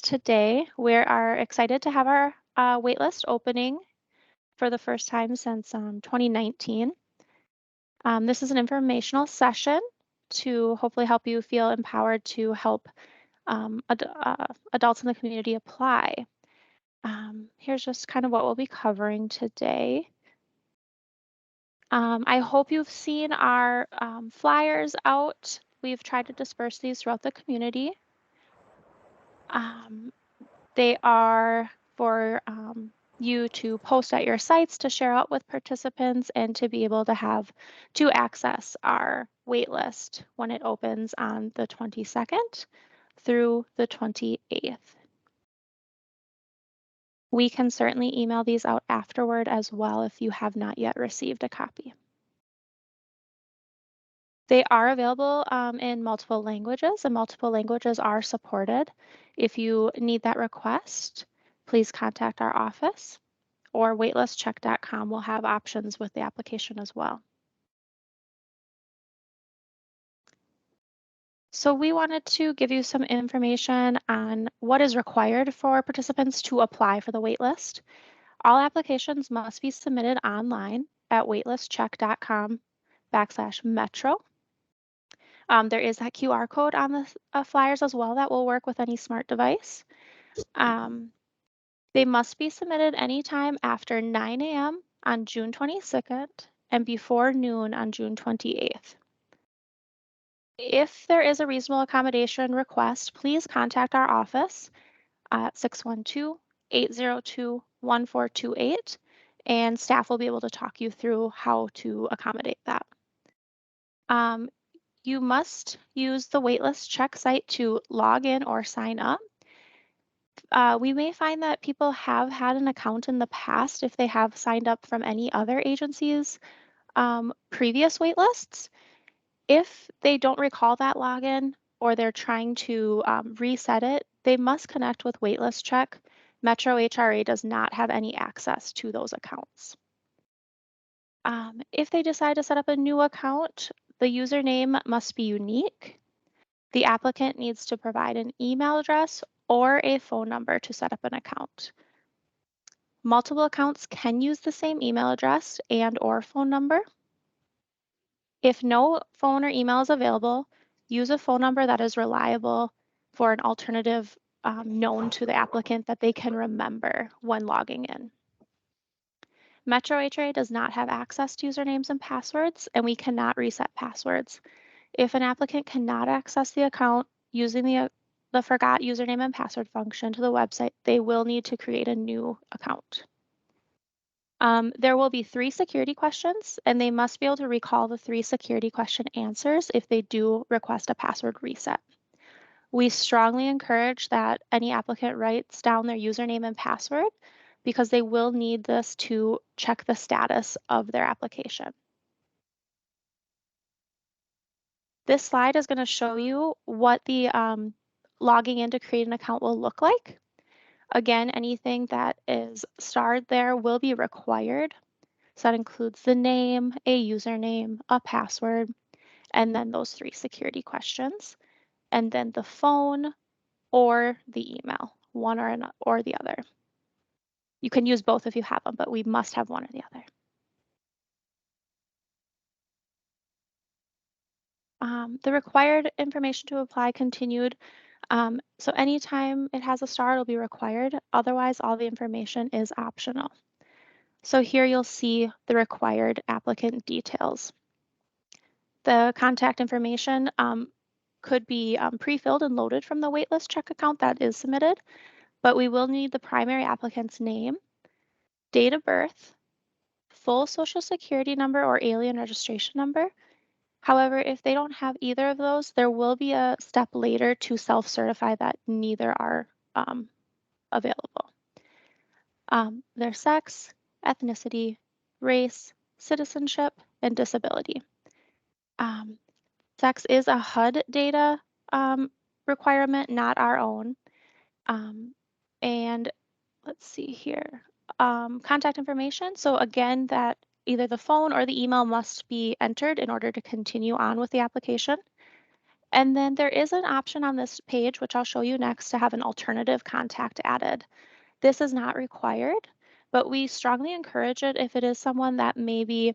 today. We are excited to have our waitlist opening for the first time since 2019. This is an informational session to hopefully help you feel empowered to help adults in the community apply. Here's just kind of what we'll be covering today. I hope you've seen our flyers out. We've tried to disperse these throughout the community. They are for you to post at your sites to share out with participants and to be able to access our waitlist when it opens on the 22nd through the 28th. We can certainly email these out afterward as well if you have not yet received a copy. They are available in multiple languages, and multiple languages are supported. If you need that request, please contact our office, or waitlistcheck.com will have options with the application as well. So we wanted to give you some information on what is required for participants to apply for the waitlist. All applications must be submitted online at waitlistcheck.com/metro. There is that QR code on the flyers as well that will work with any smart device. They must be submitted anytime after 9 a.m. on June 22nd and before noon on June 28th. If there is a reasonable accommodation request, please contact our office at 612-802-1428, and staff will be able to talk you through how to accommodate that. You must use the waitlist check site to log in or sign up. We may find that people have had an account in the past if they have signed up from any other agency's previous waitlists. If they don't recall that login or they're trying to reset it, they must connect with Waitlist Check. Metro HRA does not have any access to those accounts. If they decide to set up a new account, the username must be unique. The applicant needs to provide an email address or a phone number to set up an account. Multiple accounts can use the same email address and/or phone number. If no phone or email is available, use a phone number that is reliable for an alternative known to the applicant that they can remember when logging in. Metro HRA does not have access to usernames and passwords, and we cannot reset passwords. If an applicant cannot access the account using the forgot username and password function to the website, they will need to create a new account. There will be 3 security questions, and they must be able to recall the 3 security question answers if they do request a password reset. We strongly encourage that any applicant writes down their username and password because they will need this to check the status of their application. This slide is going to show you what the logging in to create an account will look like. Again, anything that is starred there will be required. So that includes the name, a username, a password, and then those 3 security questions, and then the phone or the email, one or the other. You can use both if you have them, but we must have one or the other. The required information to apply continued. So anytime it has a star, it'll be required. Otherwise, all the information is optional. So here you'll see the required applicant details. The contact information could be pre-filled and loaded from the waitlist check account that is submitted, but we will need the primary applicant's name, date of birth, full social security number or alien registration number. However, if they don't have either of those, there will be a step later to self-certify that neither are available. Their sex, ethnicity, race, citizenship, and disability. Sex is a HUD data requirement, not our own. And let's see here, contact information. So again, that either the phone or the email must be entered in order to continue on with the application. And then there is an option on this page, which I'll show you next, to have an alternative contact added. This is not required, but we strongly encourage it if it is someone that maybe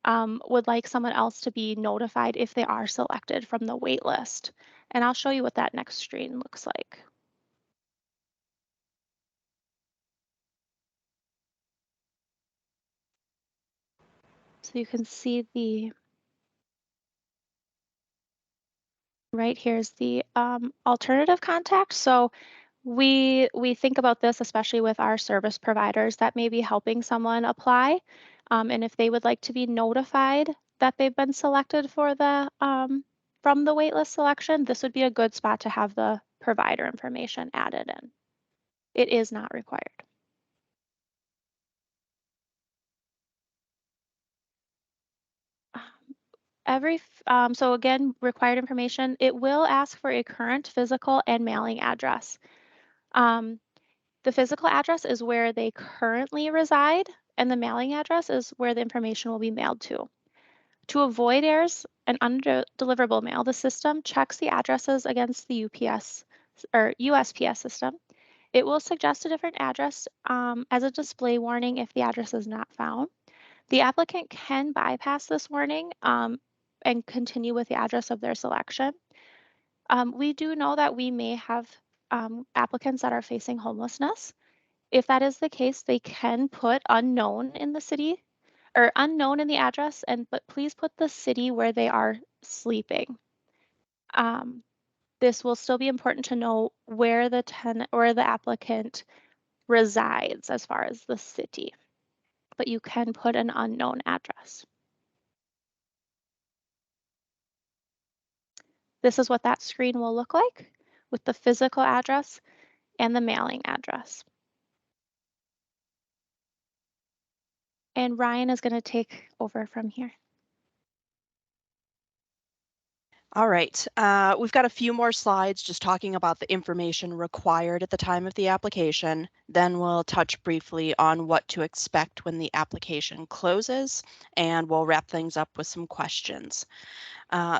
would like someone else to be notified if they are selected from the wait list. And I'll show you what that next screen looks like. So you can see right here's the alternative contact. So we think about this, especially with our service providers that may be helping someone apply. And if they would like to be notified that they've been selected for the from the waitlist selection, this would be a good spot to have the provider information added in. It is not required. So again, required information, it will ask for a current physical and mailing address. The physical address is where they currently reside, and the mailing address is where the information will be mailed to. To avoid errors and undeliverable mail, the system checks the addresses against the UPS or USPS system. It will suggest a different address as a display warning if the address is not found. The applicant can bypass this warning and continue with the address of their selection. We do know that we may have applicants that are facing homelessness. If that is the case, they can put unknown in the city or unknown in the address, but please put the city where they are sleeping. This will still be important to know where the tenant or the applicant resides as far as the city, but you can put an unknown address. This is what that screen will look like with the physical address and the mailing address. And Ryan is going to take over from here. All right, we've got a few more slides just talking about the information required at the time of the application. Then we'll touch briefly on what to expect when the application closes, and we'll wrap things up with some questions.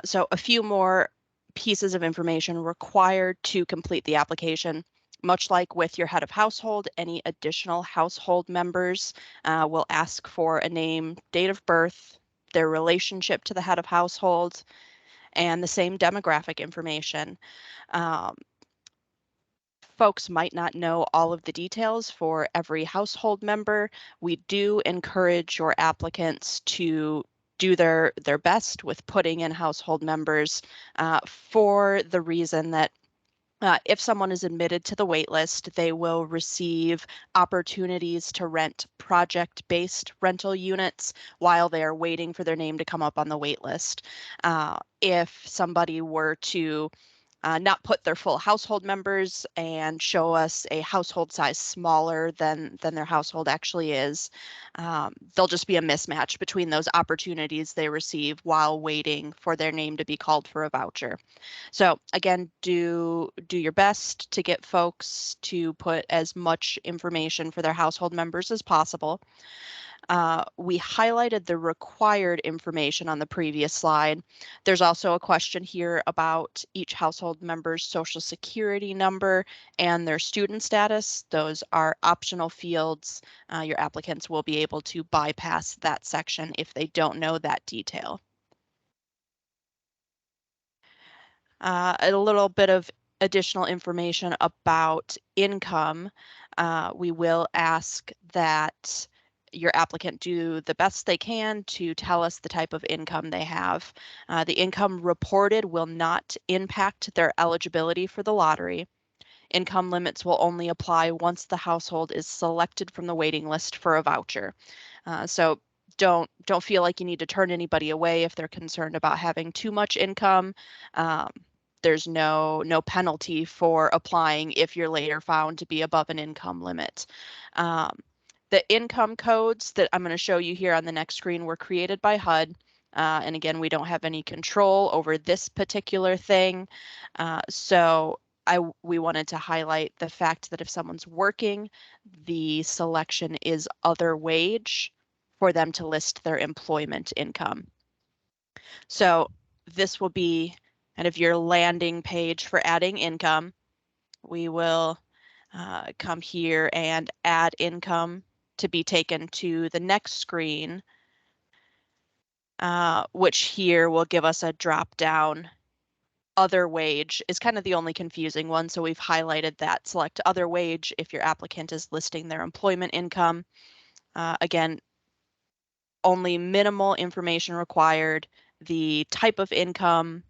So a few more pieces of information required to complete the application. Much like with your head of household, any additional household members will ask for a name, date of birth, their relationship to the head of household, and the same demographic information. Folks might not know all of the details for every household member. We do encourage your applicants to do their best with putting in household members for the reason that if someone is admitted to the waitlist, they will receive opportunities to rent project-based rental units while they are waiting for their name to come up on the waitlist. If somebody were to not put their full household members and show us a household size smaller than their household actually is, there'll just be a mismatch between those opportunities they receive while waiting for their name to be called for a voucher. So again, do your best to get folks to put as much information for their household members as possible. We highlighted the required information on the previous slide. There's also a question here about each household member's social security number and their student status. Those are optional fields. Your applicants will be able to bypass that section if they don't know that detail. A little bit of additional information about income. We will ask that your applicant do the best they can to tell us the type of income they have. The income reported will not impact their eligibility for the lottery. Income limits will only apply once the household is selected from the waiting list for a voucher. So don't feel like you need to turn anybody away if they're concerned about having too much income. There's no penalty for applying if you're later found to be above an income limit. The income codes that I'm going to show you here on the next screen were created by HUD. And again, we don't have any control over this particular thing. So we wanted to highlight the fact that if someone's working, the selection is other wage for them to list their employment income. So this will be And if your landing page for adding income, we will come here and add income to be taken to the next screen, which here will give us a drop down. Other wage is kind of the only confusing one, so we've highlighted that. Select other wage if your applicant is listing their employment income. Again, only minimal information required, the type of income,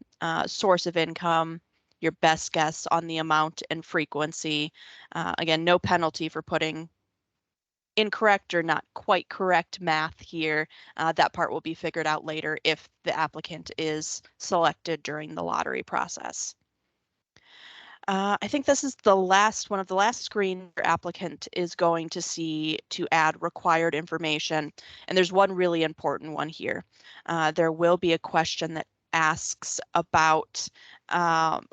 source of income, your best guess on the amount and frequency. Again, no penalty for putting incorrect or not quite correct math here. That part will be figured out later if the applicant is selected during the lottery process. I think this is one of the last screens your applicant is going to see to add required information. And there's one really important one here. There will be a question that asks about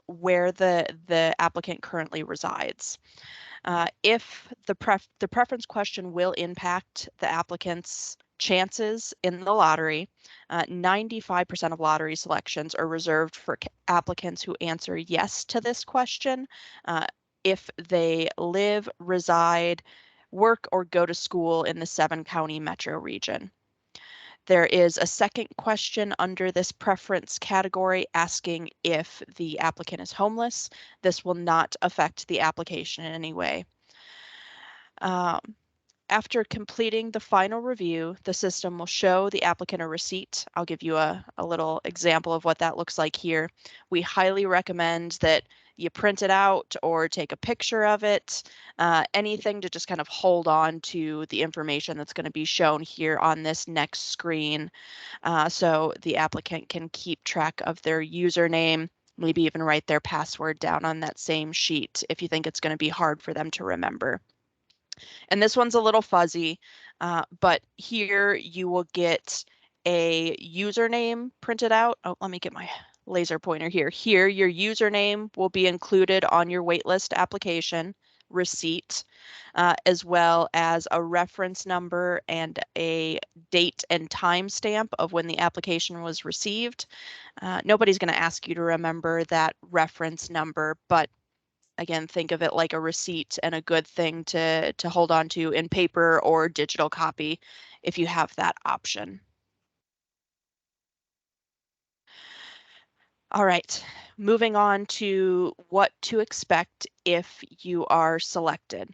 where the applicant currently resides. If the preference question will impact the applicant's chances in the lottery, 95% of lottery selections are reserved for applicants who answer yes to this question. If they live, reside, work, or go to school in the 7-county metro region. There is a second question under this preference category asking if the applicant is homeless. This will not affect the application in any way. After completing the final review, the system will show the applicant a receipt. I'll give you a little example of what that looks like here. We highly recommend that you print it out or take a picture of it, anything to just kind of hold on to the information that's going to be shown here on this next screen, so the applicant can keep track of their username, maybe even write their password down on that same sheet if you think it's going to be hard for them to remember. And this one's a little fuzzy, but here you will get a username printed out. Oh, let me get my laser pointer here. Here, your username will be included on your waitlist application receipt, as well as a reference number and a date and time stamp of when the application was received. Nobody's going to ask you to remember that reference number, but again, think of it like a receipt and a good thing to hold on to in paper or digital copy if you have that option. All right, moving on to what to expect if you are selected.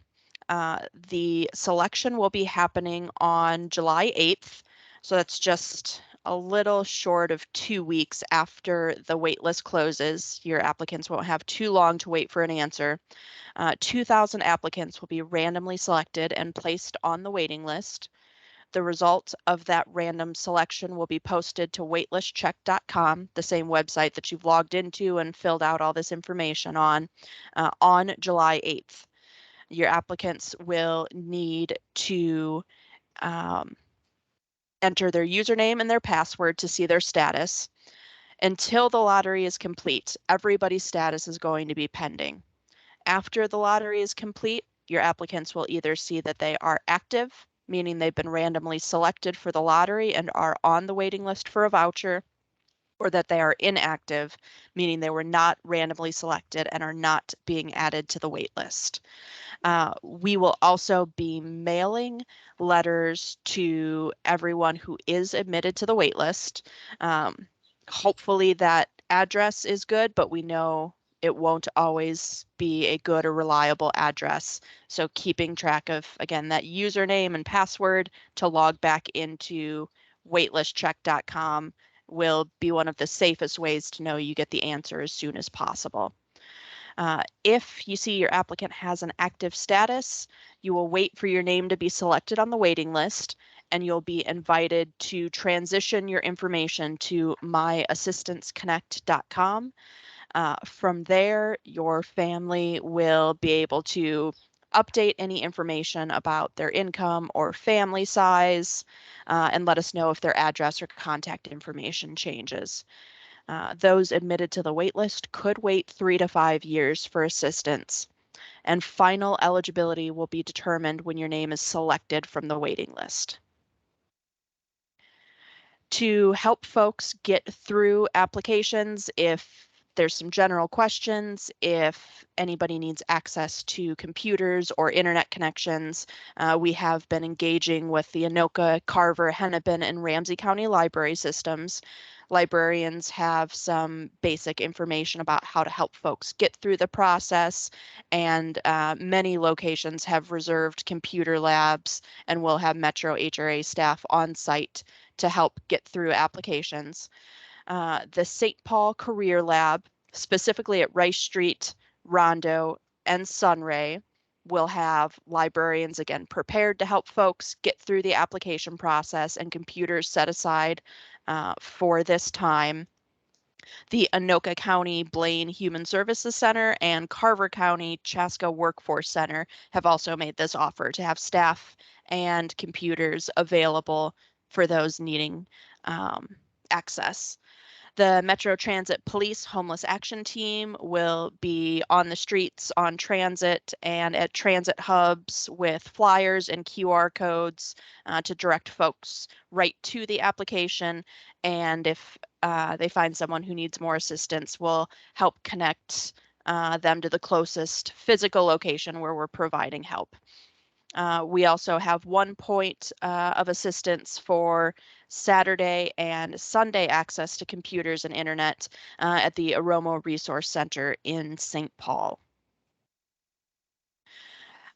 The selection will be happening on July 8th, so that's just a little short of 2 weeks after the waitlist closes. Your applicants won't have too long to wait for an answer. 2,000 applicants will be randomly selected and placed on the waiting list. The result of that random selection will be posted to waitlistcheck.com, the same website that you've logged into and filled out all this information on July 8th. Your applicants will need to enter their username and their password to see their status. Until the lottery is complete, everybody's status is going to be pending. After the lottery is complete, your applicants will either see that they are active, meaning they've been randomly selected for the lottery and are on the waiting list for a voucher, or that they are inactive, meaning they were not randomly selected and are not being added to the wait list. We will also be mailing letters to everyone who is admitted to the wait list. Hopefully that address is good, but we know it won't always be a good or reliable address. So keeping track of, again, that username and password to log back into waitlistcheck.com will be one of the safest ways to know you get the answer as soon as possible. If you see your applicant has an active status, you will wait for your name to be selected on the waiting list, and you'll be invited to transition your information to myassistanceconnect.com. From there, your family will be able to update any information about their income or family size, and let us know if their address or contact information changes. Those admitted to the waitlist could wait 3 to 5 years for assistance, and final eligibility will be determined when your name is selected from the waiting list. To help folks get through applications if There's some general questions if anybody needs access to computers or internet connections. We have been engaging with the Anoka, Carver, Hennepin, and Ramsey County library systems. Librarians have some basic information about how to help folks get through the process, and many locations have reserved computer labs and will have Metro HRA staff on site to help get through applications. The St. Paul Career Lab, specifically at Rice Street, Rondo, and Sunray, will have librarians again prepared to help folks get through the application process and computers set aside for this time. The Anoka County Blaine Human Services Center and Carver County Chaska Workforce Center have also made this offer to have staff and computers available for those needing access. The Metro Transit Police Homeless Action Team will be on the streets, on transit, and at transit hubs with flyers and QR codes to direct folks right to the application. And if they find someone who needs more assistance, we'll help connect them to the closest physical location where we're providing help. We also have 1 point of assistance for Saturday and Sunday access to computers and internet at the Aroma Resource Center in St. Paul.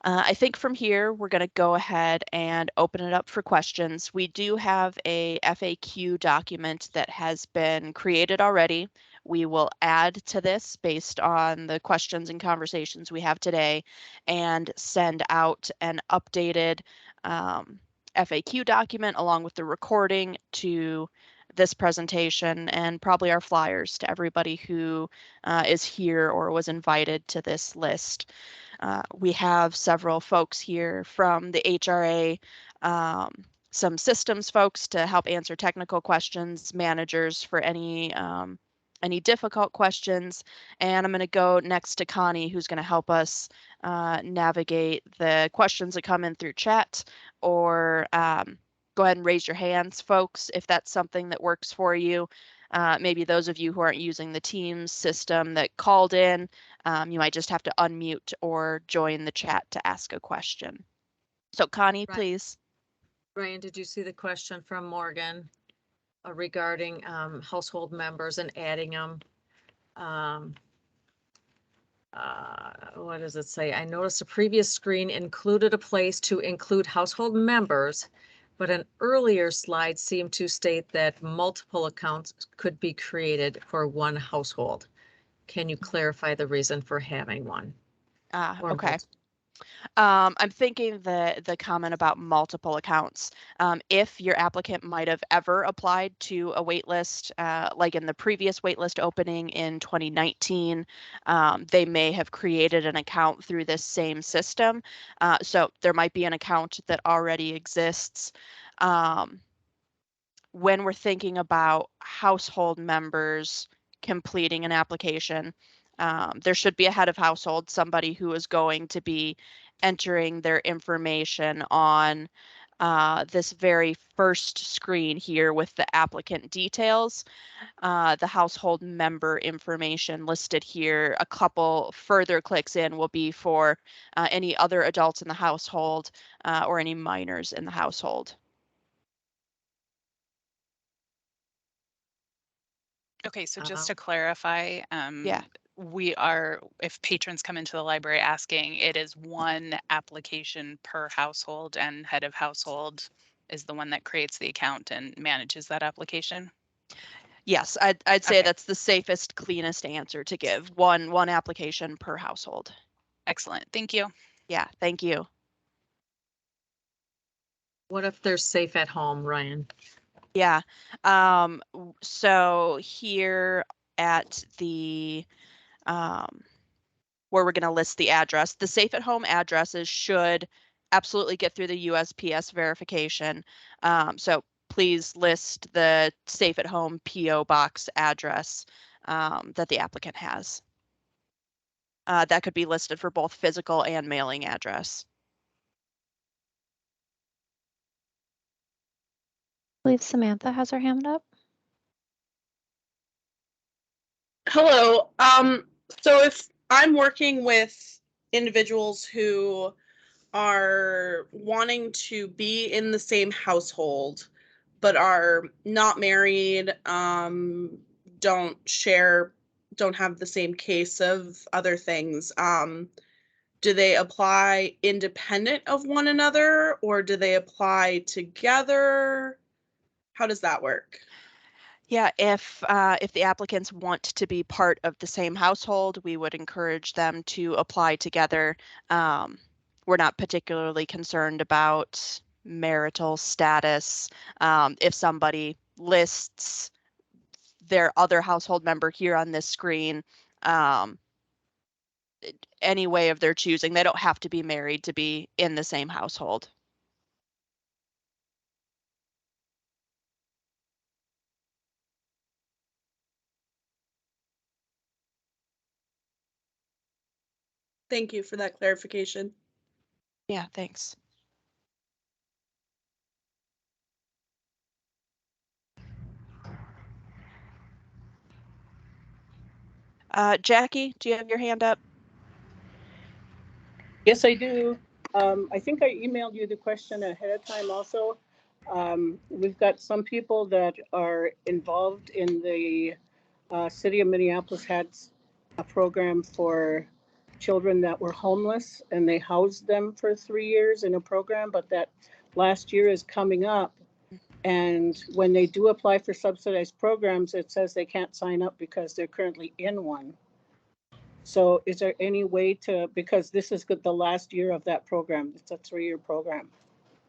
I think from here, we're going to go ahead and open it up for questions. We do have a FAQ document that has been created already. We will add to this based on the questions and conversations we have today and send out an updated FAQ document along with the recording to this presentation and probably our flyers to everybody who is here or was invited to this list. We have several folks here from the HRA, some systems folks to help answer technical questions, managers for any difficult questions, and I'm going to go next to Connie, who's going to help us navigate the questions that come in through chat, or go ahead and raise your hands, folks, if that's something that works for you. Maybe those of you who aren't using the Teams system that called in, you might just have to unmute or join the chat to ask a question. So Connie, Right. please. Ryan, did you see the question from Morgan regarding household members and adding them? What does it say? I noticed a previous screen included a place to include household members, but an earlier slide seemed to state that multiple accounts could be created for one household. Can you clarify the reason for having one? Okay. I'm thinking the comment about multiple accounts. If your applicant might have ever applied to a waitlist, like in the previous waitlist opening in 2019, they may have created an account through this same system. So there might be an account that already exists. When we're thinking about household members completing an application, there should be a head of household, somebody who is going to be entering their information on this very first screen here with the applicant details. The household member information listed here, a couple further clicks in will be for any other adults in the household or any minors in the household. Okay, so just to clarify, Yeah. if patrons come into the library asking, it is one application per household, and head of household is the one that creates the account and manages that application? Yes, I'd say Okay. that's the safest, cleanest answer to give. One application per household. Excellent, thank you. Yeah, thank you. What if they're safe at home, Ryan? Yeah. So here at the where we're going to list the address, the safe at home addresses should absolutely get through the USPS verification. So please list the safe at home PO box address that the applicant has. That could be listed for both physical and mailing address. I believe Samantha has her hand up. Hello. So if I'm working with individuals who are wanting to be in the same household, but are not married, don't share, don't have the same case of other things, do they apply independent of one another or do they apply together? How does that work? Yeah, if the applicants want to be part of the same household, we would encourage them to apply together. We're not particularly concerned about marital status. If somebody lists their other household member here on this screen, any way of their choosing, they don't have to be married to be in the same household. Thank you for that clarification. Yeah, thanks. Jackie, do you have your hand up? Yes, I do. I think I emailed you the question ahead of time also. We've got some people that are involved in the city of Minneapolis had a program for children that were homeless, and they housed them for 3 years in a program, but that last year is coming up. And when they do apply for subsidized programs, it says they can't sign up because they're currently in one. So is there any way to, because this is the last year of that program, it's a 3-year program.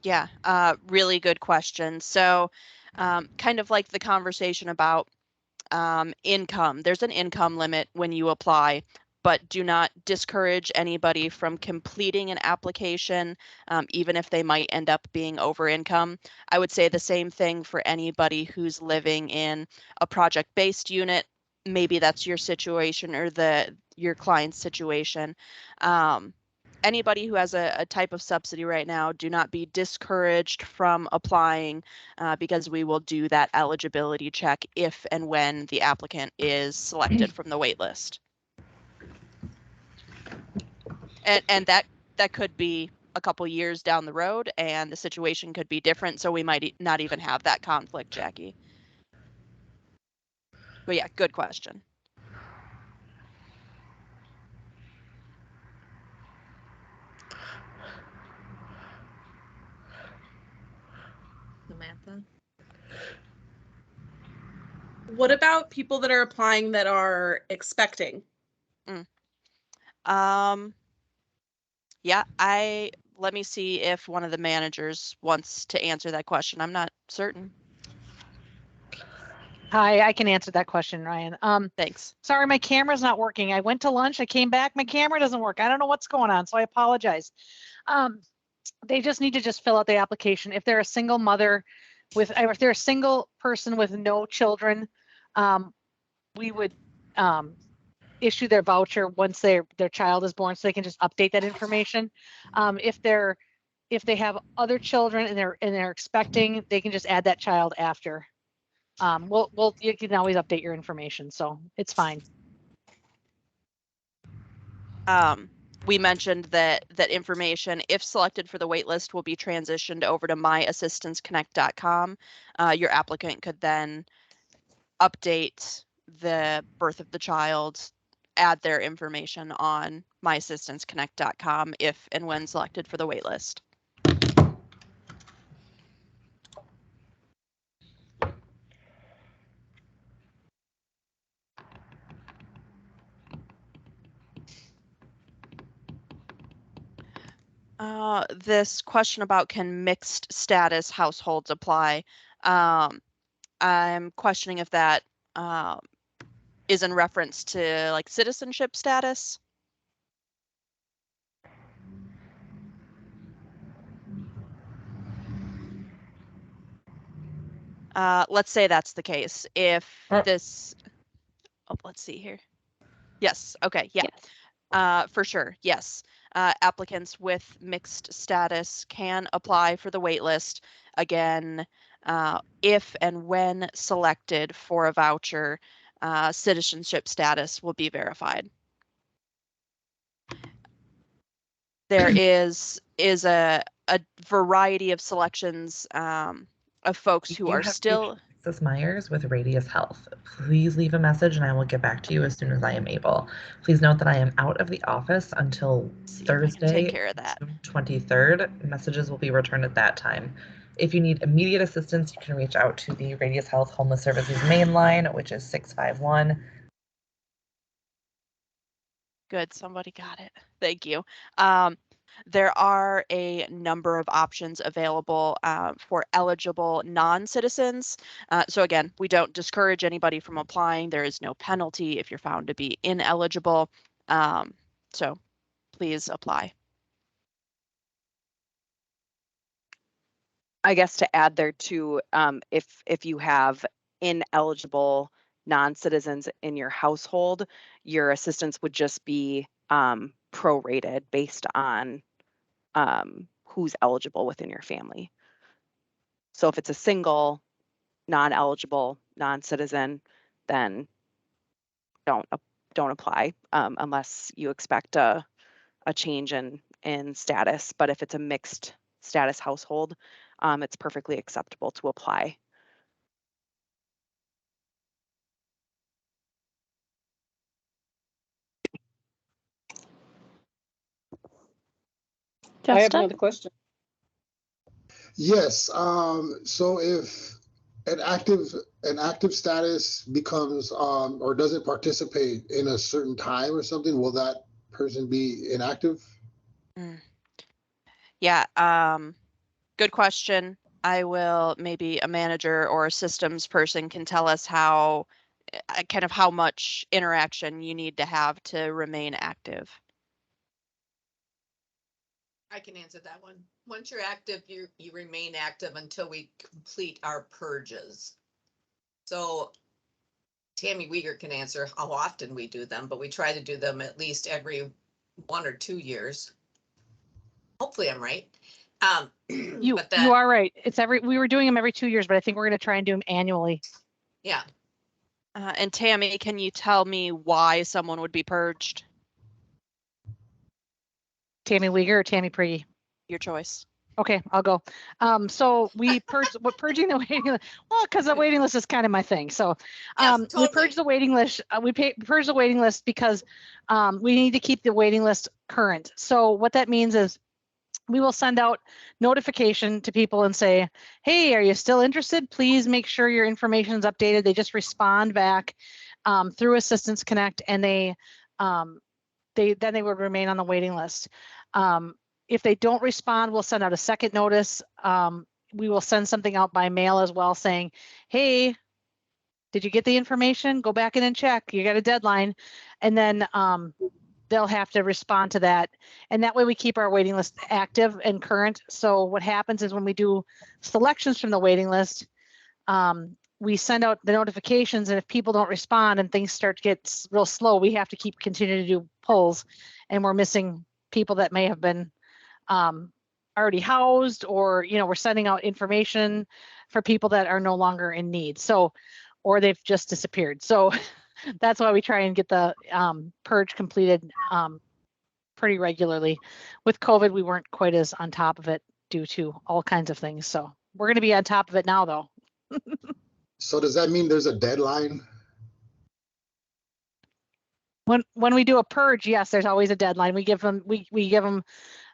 Yeah, really good question. So kind of like the conversation about income, there's an income limit when you apply, but do not discourage anybody from completing an application, even if they might end up being over income. I would say the same thing for anybody who's living in a project-based unit. Maybe that's your situation or your client's situation. Anybody who has a type of subsidy right now, do not be discouraged from applying because we will do that eligibility check if and when the applicant is selected from the wait list. And that could be a couple years down the road and the situation could be different. So we might not even have that conflict, Jackie. But yeah, good question. Samantha? What about people that are applying that are expecting? Yeah, let me see if one of the managers wants to answer that question. I'm not certain. Hi, I can answer that question, Ryan. Thanks. Sorry, my camera's not working. I went to lunch, I came back, my camera doesn't work. I don't know what's going on, so I apologize. They just need to just fill out the application. If they're a single mother with, if they're a single person with no children, we would issue their voucher once their child is born, so they can just update that information. If they have other children and they're expecting, they can just add that child after. You can always update your information, so it's fine. We mentioned that information, if selected for the waitlist, will be transitioned over to myassistanceconnect.com. Your applicant could then update the birth of the child, add their information on myassistanceconnect.com if and when selected for the waitlist. This question about can mixed status households apply? I'm questioning if that is in reference to like citizenship status. Let's say that's the case. If this, let's see here. Yes, okay, yeah. Yes. For sure, yes. Applicants with mixed status can apply for the waitlist. Again, if and when selected for a voucher, citizenship status will be verified. There is a variety of selections of folks who You are have still. Mrs. Myers with Radius Health. Please leave a message and I will get back to you as soon as I am able. Please note that I am out of the office until See if I can Thursday, take care of that. June 23rd. Messages will be returned at that time. If you need immediate assistance, you can reach out to the Radius Health Homeless Services main line, which is 651. Good, somebody got it. Thank you. There are a number of options available for eligible non-citizens. So again, we don't discourage anybody from applying. There is no penalty if you're found to be ineligible. So please apply. I guess to add there too, if you have ineligible non-citizens in your household, your assistance would just be prorated based on who's eligible within your family. So if it's a single, non-eligible, non-citizen, then don't apply unless you expect a change in status. But if it's a mixed status household, it's perfectly acceptable to apply. I have Justin? another question. Yes. So if an active status becomes or doesn't participate in a certain time or something, will that person be inactive? Yeah. Good question. I will, maybe a manager or a systems person can tell us how kind of how much interaction you need to have to remain active. I can answer that one. Once you're active, you remain active until we complete our purges. So Tammy Weger can answer how often we do them, but we try to do them at least every 1 or 2 years. Hopefully I'm right. You are right. We were doing them every 2 years, but I think we're going to try and do them annually. Yeah. And Tammy, can you tell me why someone would be purged? Tammy Weger or Tammy Prigge? Your choice. Okay, I'll go. So we purging the waiting list. Well, because the waiting list is kind of my thing. So Yes, totally. we purge the waiting list. Purge the waiting list because we need to keep the waiting list current. So what that means is we will send out notification to people and say, hey, are you still interested? Please make sure your information is updated. They just respond back through Assistance Connect, and then they would remain on the waiting list. If they don't respond, we'll send out a second notice. We will send something out by mail as well saying, hey, did you get the information? Go back in and check. You got a deadline. And then they'll have to respond to that. And that way we keep our waiting list active and current. So what happens is when we do selections from the waiting list, we send out the notifications, and if people don't respond and things start to get real slow, we have to continue to do polls, and we're missing people that may have been already housed, or we're sending out information for people that are no longer in need, or they've just disappeared. So that's why we try and get the purge completed pretty regularly. With COVID, we weren't quite as on top of it due to all kinds of things. So we're going to be on top of it now, though. So does that mean there's a deadline? When we do a purge, yes, there's always a deadline. We give them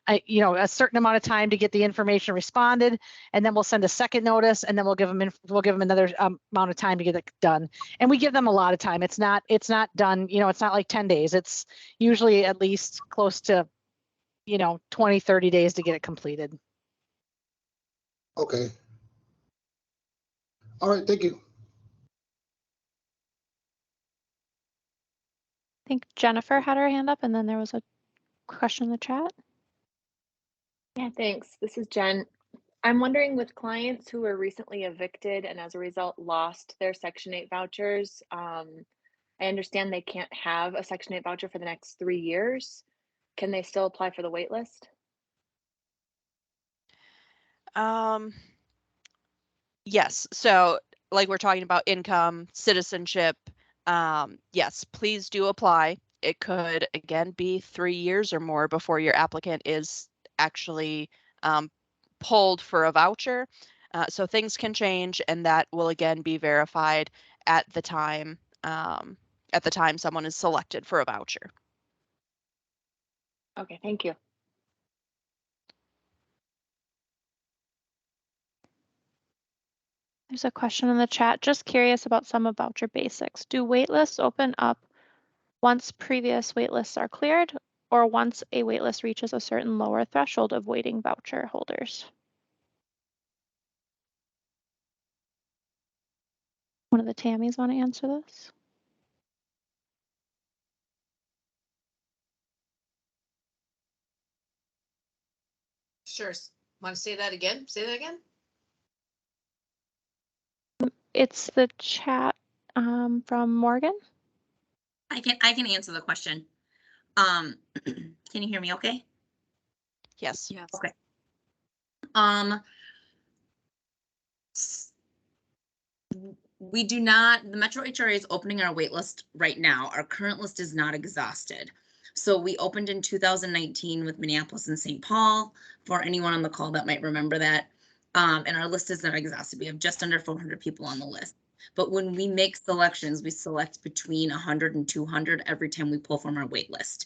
a certain amount of time to get the information responded, and then we'll send a second notice, and then we'll give them another amount of time to get it done. And we give them a lot of time. It's not done. It's not like 10 days. It's usually at least close to 20, 30 days to get it completed. Okay. All right, thank you. I think Jennifer had her hand up, and then there was a question in the chat. Yeah, thanks. This is Jen. I'm wondering, with clients who were recently evicted and as a result lost their Section 8 vouchers, I understand they can't have a Section 8 voucher for the next 3 years. Can they still apply for the wait list? Yes. So like we're talking about income, citizenship, yes, please do apply. It could, again, be 3 years or more before your applicant is actually pulled for a voucher. So things can change, and that will again be verified at the time someone is selected for a voucher. Okay, thank you. There's a question in the chat. Just curious about some of voucher basics. Do waitlists open up once previous waitlists are cleared, or once a waitlist reaches a certain lower threshold of waiting voucher holders? One of the Tammys want to answer this? Sure. Want to say that again? Say that again? It's the chat from Morgan. I can answer the question. Can you hear me okay? Yes. Yes. Okay. We do not, the Metro HRA is opening our wait list right now. Our current list is not exhausted. So we opened in 2019 with Minneapolis and St. Paul, for anyone on the call that might remember that. And our list is not exhausted. We have just under 400 people on the list. But when we make selections, we select between 100 and 200 every time we pull from our wait list.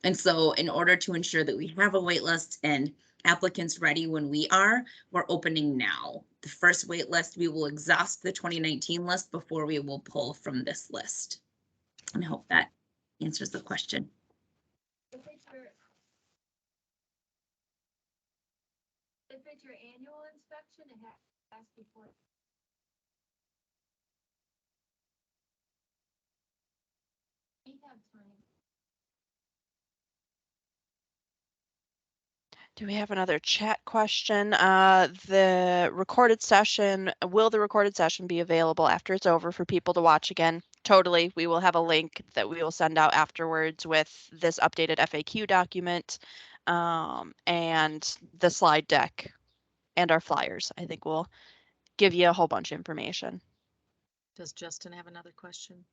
And so in order to ensure that we have a wait list and applicants ready when we are, we're opening now. The first wait list, we will exhaust the 2019 list before we will pull from this list. And I hope that answers the question. If it's your annual inspection, it has before. We have time. Do we have another chat question? The recorded session, will the recorded session be available after it's over for people to watch again? Totally. We will have a link that we will send out afterwards with this updated FAQ document and the slide deck and our flyers. I think we'll give you a whole bunch of information. Does Justin have another question?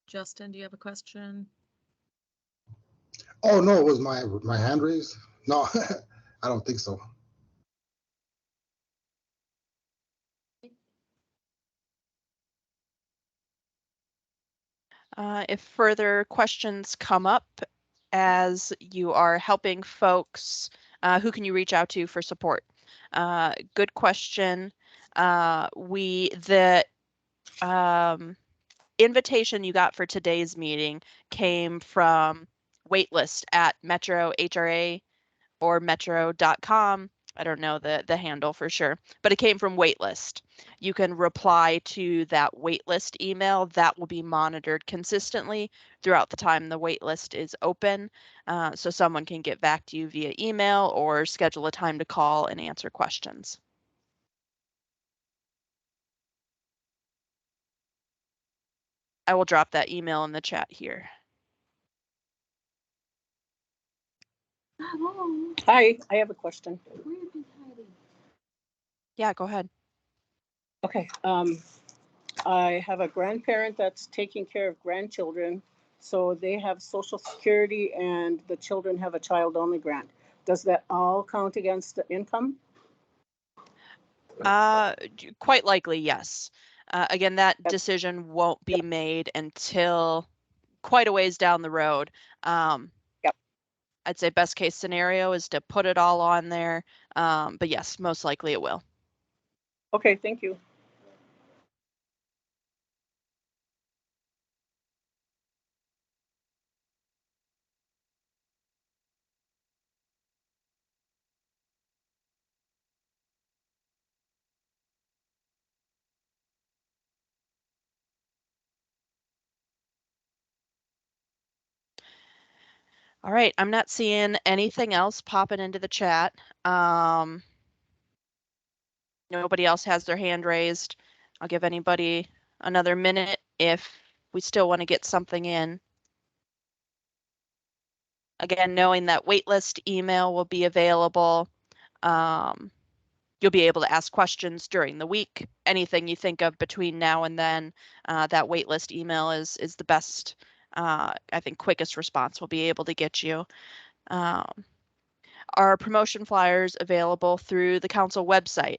Justin, do you have a question? Oh no, it was my hand raised? No, I don't think so. If further questions come up as you are helping folks, who can you reach out to for support? Good question. The invitation you got for today's meeting came from Waitlist at Metro HRA or metro.com. I don't know the handle for sure, but it came from Waitlist. You can reply to that Waitlist email. That will be monitored consistently throughout the time the waitlist is open. So someone can get back to you via email or schedule a time to call and answer questions. I will drop that email in the chat here. Hi, I have a question. Yeah, go ahead. Okay, I have a grandparent that's taking care of grandchildren. So they have Social Security and the children have a child-only grant. Does that all count against the income? Quite likely, yes. Again, that decision won't be made until quite a ways down the road. I'd say best case scenario is to put it all on there. But yes, most likely it will. Okay, thank you. All right, I'm not seeing anything else popping into the chat. Nobody else has their hand raised. I'll give anybody another minute if we still want to get something in. Again, knowing that waitlist email will be available. You'll be able to ask questions during the week. Anything you think of between now and then, that waitlist email is the best, I think, quickest response we'll be able to get you. Our promotion flyers available through the council website.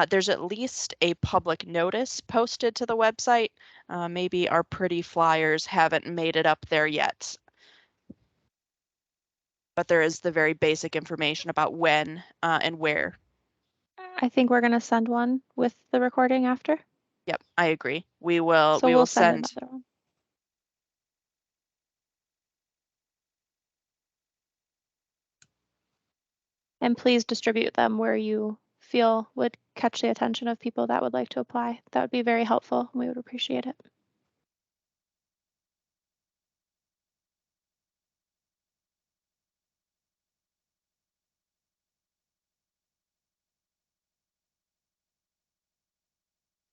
There's at least a public notice posted to the website. Maybe our pretty flyers haven't made it up there yet. But there is the very basic information about when and where. I think we're going to send one with the recording after. Yep, I agree. We will. So We we'll will send send. another one. And please distribute them where you feel would catch the attention of people that would like to apply. That would be very helpful. We would appreciate it.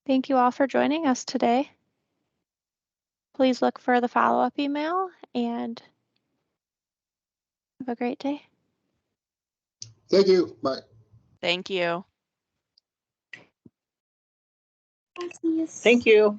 Thank you all for joining us today. Please look for the follow-up email and have a great day. Thank you. Bye. Thank you. Thank you.